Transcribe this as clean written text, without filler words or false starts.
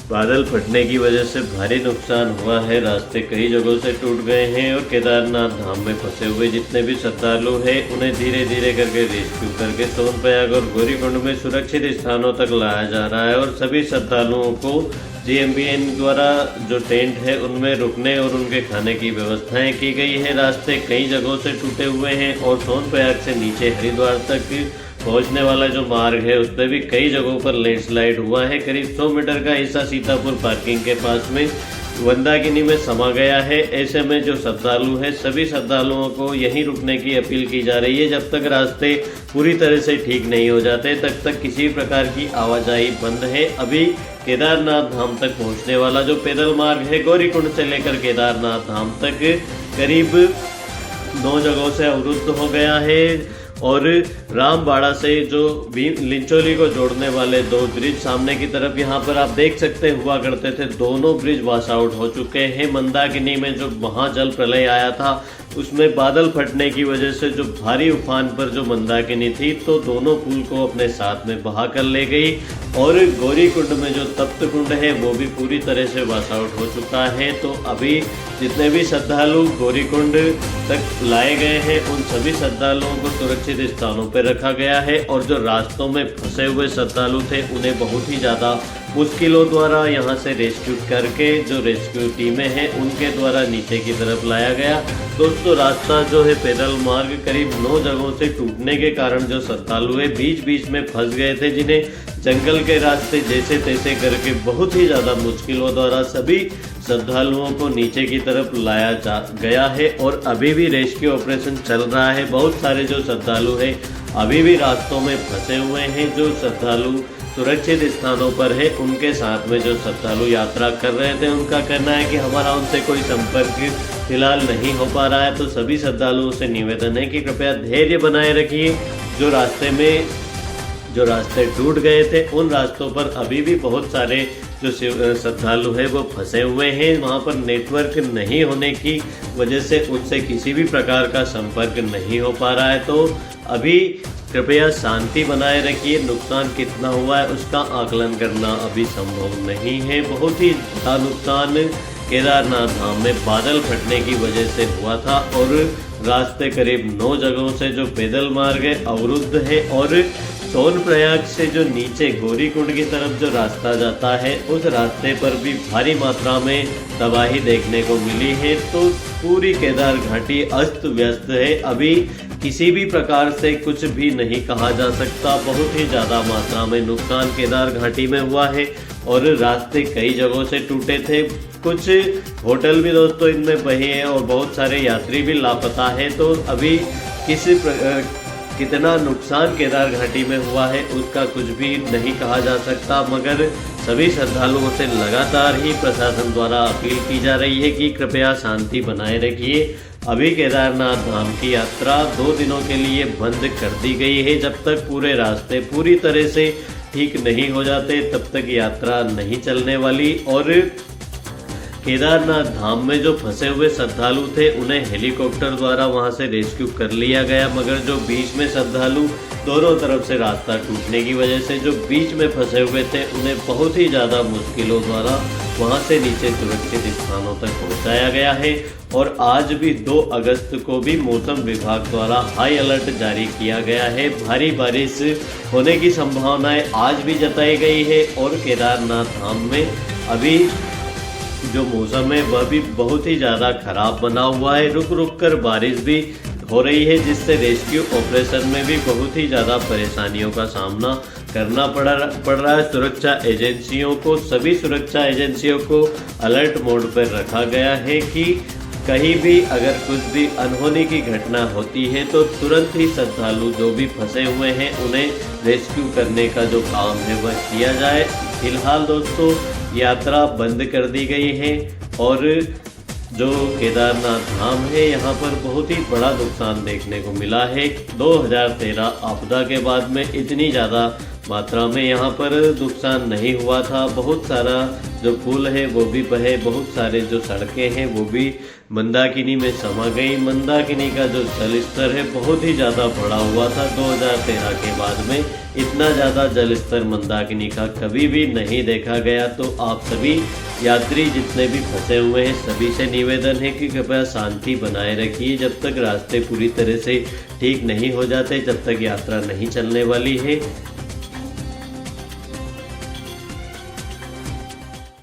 बादल फटने की वजह से भारी नुकसान हुआ है। रास्ते कई जगहों से टूट गए हैं और केदारनाथ धाम में फंसे हुए जितने भी श्रद्धालु हैं उन्हें धीरे धीरे करके रेस्क्यू करके सोनप्रयाग और गौरीकुंड में सुरक्षित स्थानों तक लाया जा रहा है। और सभी श्रद्धालुओं को GMBN द्वारा जो टेंट है उनमें रुकने और उनके खाने की व्यवस्थाएं की गई है। रास्ते कई जगहों से टूटे हुए हैं और सोनप्रयाग से नीचे हरिद्वार तक पहुंचने वाला जो मार्ग है उस पर भी कई जगहों पर लैंडस्लाइड हुआ है। करीब 100 मीटर का हिस्सा सीतापुर पार्किंग के पास में मंदाकिनी में समा गया है। ऐसे में जो श्रद्धालु हैं सभी श्रद्धालुओं को यहीं रुकने की अपील की जा रही है। जब तक रास्ते पूरी तरह से ठीक नहीं हो जाते तब तक किसी प्रकार की आवाजाही बंद है। अभी केदारनाथ धाम तक पहुंचने वाला जो पैदल मार्ग है गौरीकुंड से लेकर केदारनाथ धाम तक करीब 9 जगहों से अवरुद्ध हो गया है। और रामबाड़ा से जो लिंचोली को जोड़ने वाले 2 ब्रिज सामने की तरफ यहाँ पर आप देख सकते हुआ करते थे, दोनों ब्रिज वॉश आउट हो चुके हैं। मंदाकिनी में जो महाजल प्रलय आया था उसमें बादल फटने की वजह से जो भारी उफान पर जो मंदाकिनी थी तो दोनों पुल को अपने साथ में बहा कर ले गई। और गौरीकुंड में जो तप्त कुंड है वो भी पूरी तरह से वॉश आउट हो चुका है। तो अभी जितने भी श्रद्धालु गौरीकुंड तक लाए गए हैं उन सभी श्रद्धालुओं को सुरक्षित स्थानों पर रखा गया है। और जो रास्तों में फंसे हुए श्रद्धालु थे उन्हें बहुत ही ज़्यादा मुश्किलों द्वारा यहाँ से रेस्क्यू करके जो रेस्क्यू टीमें हैं उनके द्वारा नीचे की तरफ लाया गया। दोस्तों रास्ता जो है पैदल मार्ग करीब 9 जगहों से टूटने के कारण जो श्रद्धालु है बीच बीच में फंस गए थे, जिन्हें जंगल के रास्ते जैसे तैसे करके बहुत ही ज़्यादा मुश्किलों द्वारा सभी श्रद्धालुओं को नीचे की तरफ लाया जा गया है। और अभी भी रेस्क्यू ऑपरेशन चल रहा है। बहुत सारे जो श्रद्धालु हैं अभी भी रास्तों में फंसे हुए हैं। जो श्रद्धालु सुरक्षित स्थानों पर है उनके साथ में जो श्रद्धालु यात्रा कर रहे थे उनका कहना है कि हमारा उनसे कोई संपर्क फिलहाल नहीं हो पा रहा है। तो सभी श्रद्धालुओं से निवेदन है कि कृपया धैर्य बनाए रखिए। जो रास्ते टूट गए थे उन रास्तों पर अभी भी बहुत सारे जो श्रद्धालु हैं वो फंसे हुए हैं। वहाँ पर नेटवर्क नहीं होने की वजह से उनसे किसी भी प्रकार का संपर्क नहीं हो पा रहा है। तो अभी कृपया शांति बनाए रखिए। नुकसान कितना हुआ है उसका आकलन करना अभी संभव नहीं है। बहुत ही बड़ा नुकसान केदारनाथ धाम में बादल फटने की वजह से हुआ था और रास्ते करीब 9 जगहों से जो पैदल मार्ग है अवरुद्ध है। और सोनप्रयाग से जो नीचे गौरीकुंड की तरफ जो रास्ता जाता है उस रास्ते पर भी भारी मात्रा में तबाही देखने को मिली है। तो पूरी केदार घाटी अस्त व्यस्त है। अभी किसी भी प्रकार से कुछ भी नहीं कहा जा सकता। बहुत ही ज़्यादा मात्रा में नुकसान केदार घाटी में हुआ है और रास्ते कई जगहों से टूटे थे। कुछ होटल भी दोस्तों इनमें बहे हैं और बहुत सारे यात्री भी लापता हैं। तो अभी कितना नुकसान केदार घाटी में हुआ है उसका कुछ भी नहीं कहा जा सकता। मगर सभी श्रद्धालुओं से लगातार ही प्रशासन द्वारा अपील की जा रही है कि कृपया शांति बनाए रखिए। अभी केदारनाथ धाम की यात्रा 2 दिनों के लिए बंद कर दी गई है। जब तक पूरे रास्ते पूरी तरह से ठीक नहीं हो जाते तब तक यात्रा नहीं चलने वाली। और केदारनाथ धाम में जो फंसे हुए श्रद्धालु थे उन्हें हेलीकॉप्टर द्वारा वहां से रेस्क्यू कर लिया गया। मगर जो बीच में श्रद्धालु दोनों तरफ से रास्ता टूटने की वजह से जो बीच में फंसे हुए थे उन्हें बहुत ही ज़्यादा मुश्किलों द्वारा वहां से नीचे सुरक्षित स्थानों तक पहुंचाया गया है। और आज भी 2 अगस्त को भी मौसम विभाग द्वारा हाई अलर्ट जारी किया गया है। भारी बारिश होने की संभावनाएं आज भी जताई गई है। और केदारनाथ धाम में अभी जो मौसम है वह भी बहुत ही ज़्यादा खराब बना हुआ है। रुक रुक कर बारिश भी हो रही है जिससे रेस्क्यू ऑपरेशन में भी बहुत ही ज़्यादा परेशानियों का सामना करना पड़ रहा है। सुरक्षा एजेंसियों को सभी सुरक्षा एजेंसियों को अलर्ट मोड पर रखा गया है कि कहीं भी अगर कुछ भी अनहोनी की घटना होती है तो तुरंत ही श्रद्धालु जो भी फंसे हुए हैं उन्हें रेस्क्यू करने का जो काम है वह किया जाए। फिलहाल दोस्तों यात्रा बंद कर दी गई है और जो केदारनाथ धाम है यहाँ पर बहुत ही बड़ा नुकसान देखने को मिला है। 2013 आपदा के बाद में इतनी ज़्यादा मात्रा में यहाँ पर नुकसान नहीं हुआ था। बहुत सारा जो पुल है वो भी बहे, बहुत सारे जो सड़कें हैं वो भी मंदाकिनी में समा गई। मंदाकिनी का जो जल स्तर है बहुत ही ज़्यादा बढ़ा हुआ था। 2013 के बाद में इतना ज़्यादा जल स्तर मंदाकिनी का कभी भी नहीं देखा गया। तो आप सभी यात्री जितने भी फंसे हुए हैं सभी से निवेदन है कि कृपया शांति बनाए रखिए। जब तक रास्ते पूरी तरह से ठीक नहीं हो जाते, जब तक यात्रा नहीं चलने वाली है।